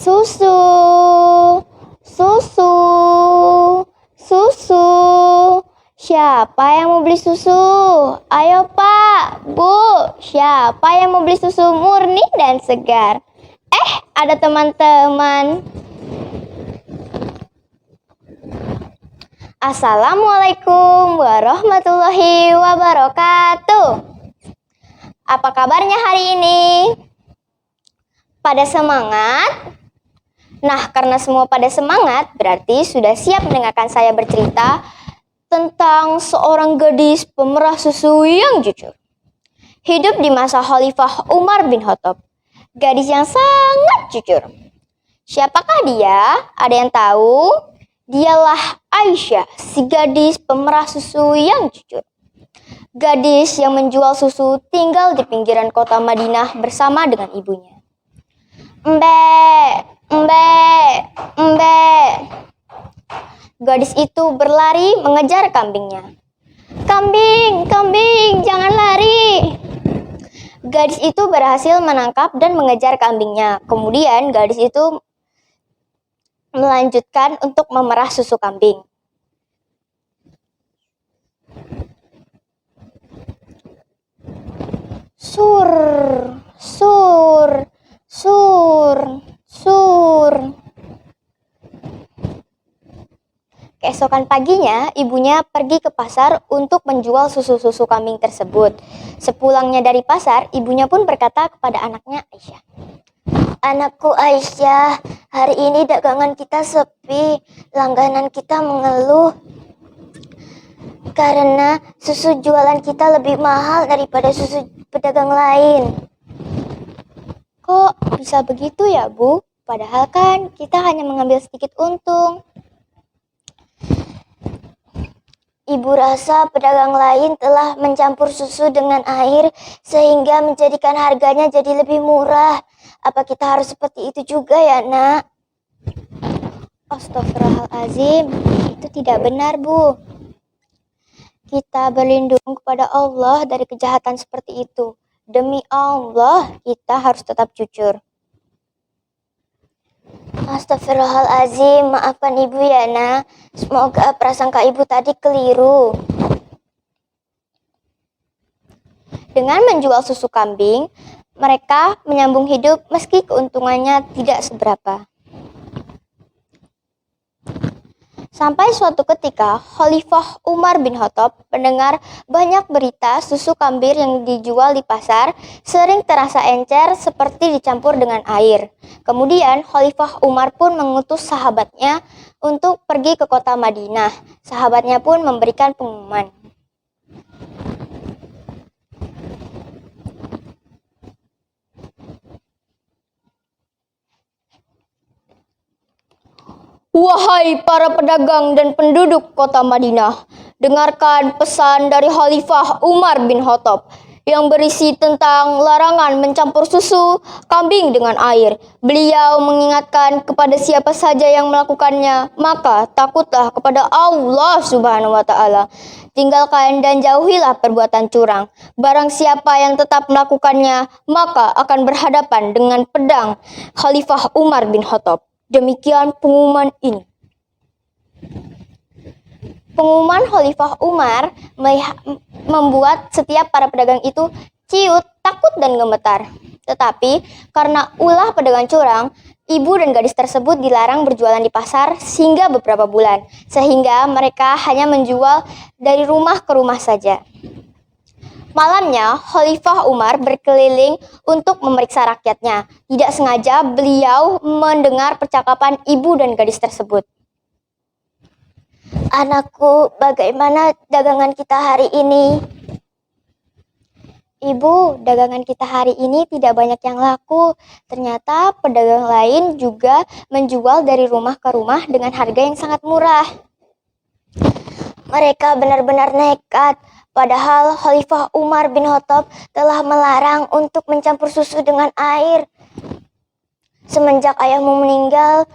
Susu, susu, susu. Siapa yang mau beli susu? Ayo Pak, Bu, siapa yang mau beli susu murni dan segar? Ada teman-teman. Assalamualaikum warahmatullahi wabarakatuh. Apa kabarnya hari ini? Pada semangat? Nah, karena semua pada semangat, berarti sudah siap mendengarkan saya bercerita tentang seorang gadis pemerah susu yang jujur. Hidup di masa Khalifah Umar bin Khattab. Gadis yang sangat jujur. Siapakah dia? Ada yang tahu? Dialah Aisyah, si gadis pemerah susu yang jujur. Gadis yang menjual susu tinggal di pinggiran kota Madinah bersama dengan ibunya. Embe, embe. Gadis itu berlari mengejar kambingnya. Kambing, kambing, jangan lari. Gadis itu berhasil menangkap dan mengejar kambingnya. Kemudian gadis itu melanjutkan untuk memerah susu kambing. Sur, sur, sur, sur. Keesokan paginya, ibunya pergi ke pasar untuk menjual susu-susu kambing tersebut. Sepulangnya dari pasar, ibunya pun berkata kepada anaknya Aisyah, "Anakku Aisyah, hari ini dagangan kita sepi, langganan kita mengeluh karena susu jualan kita lebih mahal daripada susu pedagang lain." Kok bisa begitu ya, Bu? Padahal kan kita hanya mengambil sedikit untung. Ibu rasa pedagang lain telah mencampur susu dengan air sehingga menjadikan harganya jadi lebih murah. Apa kita harus seperti itu juga ya, Nak? Astagfirullahaladzim, itu tidak benar, Bu. Kita berlindung kepada Allah dari kejahatan seperti itu. Demi Allah, kita harus tetap jujur. Astagfirullahaladzim, maafkan ibu ya, Nak. Semoga prasangka ibu tadi keliru. Dengan menjual susu kambing, mereka menyambung hidup meski keuntungannya tidak seberapa. Sampai suatu ketika, Khalifah Umar bin Khattab mendengar banyak berita susu kambing yang dijual di pasar sering terasa encer seperti dicampur dengan air. Kemudian, Khalifah Umar pun mengutus sahabatnya untuk pergi ke kota Madinah. Sahabatnya pun memberikan pengumuman. Wahai para pedagang dan penduduk kota Madinah, dengarkan pesan dari Khalifah Umar bin Khattab yang berisi tentang larangan mencampur susu kambing dengan air. Beliau mengingatkan kepada siapa saja yang melakukannya, maka takutlah kepada Allah Subhanahu wa Ta'ala. Tinggalkan dan jauhilah perbuatan curang. Barang siapa yang tetap melakukannya, maka akan berhadapan dengan pedang Khalifah Umar bin Khattab. Demikian pengumuman ini. Pengumuman Khalifah Umar membuat setiap para pedagang itu ciut, takut dan gemetar. Tetapi karena ulah pedagang curang, ibu dan gadis tersebut dilarang berjualan di pasar hingga beberapa bulan, sehingga mereka hanya menjual dari rumah ke rumah saja. Malamnya, Khalifah Umar berkeliling untuk memeriksa rakyatnya. Tidak sengaja beliau mendengar percakapan ibu dan gadis tersebut. "Anakku, bagaimana dagangan kita hari ini?" "Ibu, dagangan kita hari ini tidak banyak yang laku. Ternyata pedagang lain juga menjual dari rumah ke rumah dengan harga yang sangat murah." "Mereka benar-benar nekat. Padahal Khalifah Umar bin Khattab telah melarang untuk mencampur susu dengan air. Semenjak ayahmu meninggal,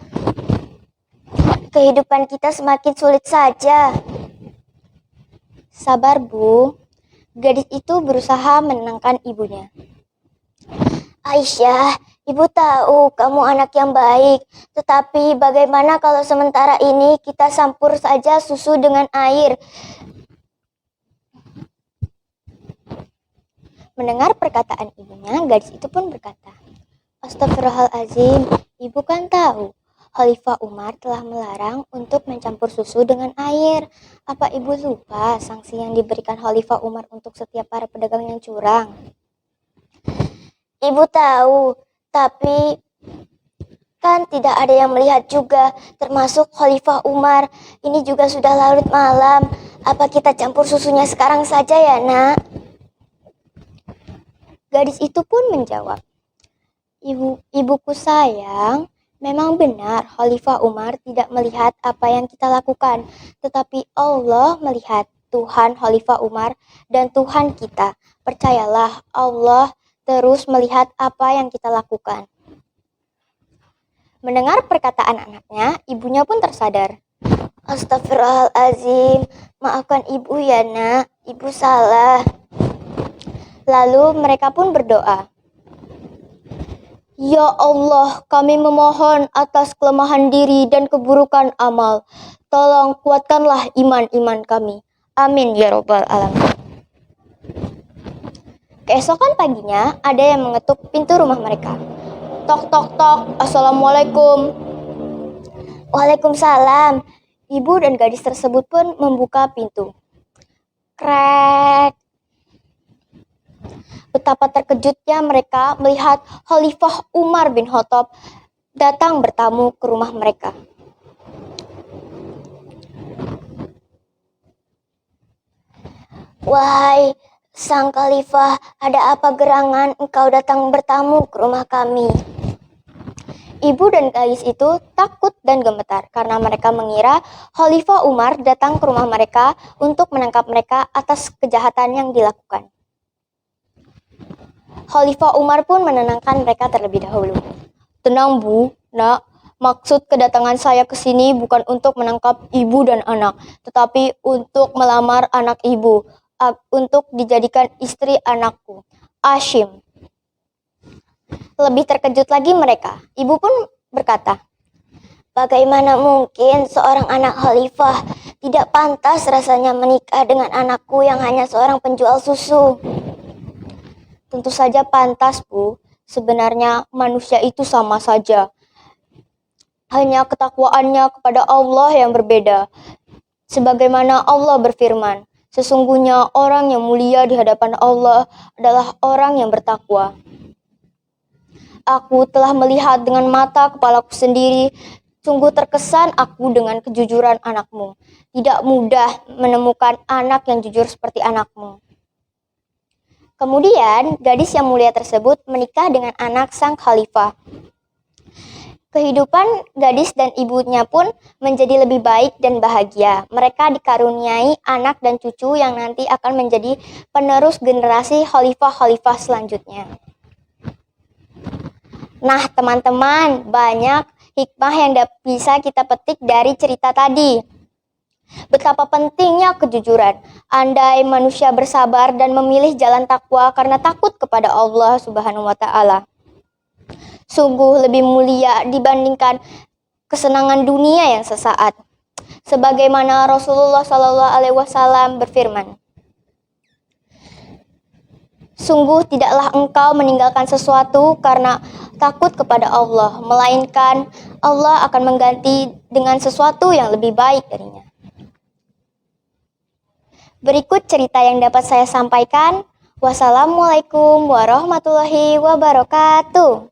kehidupan kita semakin sulit saja." "Sabar, Bu." Gadis itu berusaha menenangkan ibunya. "Aisyah, Ibu tahu kamu anak yang baik, tetapi bagaimana kalau sementara ini kita campur saja susu dengan air? Mendengar perkataan ibunya, gadis itu pun berkata, Astagfirullahaladzim, ibu kan tahu Khalifah Umar telah melarang untuk mencampur susu dengan air. Apa ibu lupa sanksi yang diberikan Khalifah Umar untuk setiap para pedagang yang curang? Ibu tahu, tapi kan tidak ada yang melihat juga, termasuk Khalifah Umar. Ini juga sudah larut malam. Apa kita campur susunya sekarang saja ya, Nak? Gadis itu pun menjawab, Ibuku sayang, memang benar Khalifah Umar tidak melihat apa yang kita lakukan, tetapi Allah melihat, Tuhan Khalifah Umar dan Tuhan kita. Percayalah, Allah terus melihat apa yang kita lakukan. Mendengar perkataan anaknya, ibunya pun tersadar. Astagfirullahaladzim, maafkan ibu ya, Nak. Ibu salah. Lalu mereka pun berdoa. Ya Allah, kami memohon atas kelemahan diri dan keburukan amal. Tolong kuatkanlah iman-iman kami. Amin ya robbal alamin. Keesokan paginya, ada yang mengetuk pintu rumah mereka. Tok tok tok, Assalamualaikum. Waalaikumsalam. Ibu dan gadis tersebut pun membuka pintu. Krek. Betapa terkejutnya mereka melihat Khalifah Umar bin Khattab datang bertamu ke rumah mereka. Wahai sang khalifah, ada apa gerangan engkau datang bertamu ke rumah kami? Ibu dan gadis itu takut dan gemetar karena mereka mengira Khalifah Umar datang ke rumah mereka untuk menangkap mereka atas kejahatan yang dilakukan. Khalifah Umar pun menenangkan mereka terlebih dahulu. Tenang Bu, Nak, maksud kedatangan saya ke sini bukan untuk menangkap ibu dan anak, tetapi untuk melamar anak ibu, untuk dijadikan istri anakku, Ashim. Lebih terkejut lagi mereka. Ibu pun berkata, bagaimana mungkin seorang anak khalifah? Tidak pantas rasanya menikah dengan anakku yang hanya seorang penjual susu. Tentu saja pantas, Bu. Sebenarnya manusia itu sama saja. Hanya ketakwaannya kepada Allah yang berbeda. Sebagaimana Allah berfirman, sesungguhnya orang yang mulia di hadapan Allah adalah orang yang bertakwa. Aku telah melihat dengan mata kepalaku sendiri, sungguh terkesan aku dengan kejujuran anakmu. Tidak mudah menemukan anak yang jujur seperti anakmu. Kemudian, gadis yang mulia tersebut menikah dengan anak sang khalifah. Kehidupan gadis dan ibunya pun menjadi lebih baik dan bahagia. Mereka dikaruniai anak dan cucu yang nanti akan menjadi penerus generasi khalifah-khalifah selanjutnya. Nah, teman-teman, banyak hikmah yang bisa kita petik dari cerita tadi. Betapa pentingnya kejujuran. Andai manusia bersabar dan memilih jalan takwa karena takut kepada Allah Subhanahu wa taala, sungguh lebih mulia dibandingkan kesenangan dunia yang sesaat. Sebagaimana Rasulullah Shallallahu alaihi wasallam berfirman, sungguh tidaklah engkau meninggalkan sesuatu karena takut kepada Allah, melainkan Allah akan mengganti dengan sesuatu yang lebih baik darinya. Berikut cerita yang dapat saya sampaikan. Wassalamualaikum warahmatullahi wabarakatuh.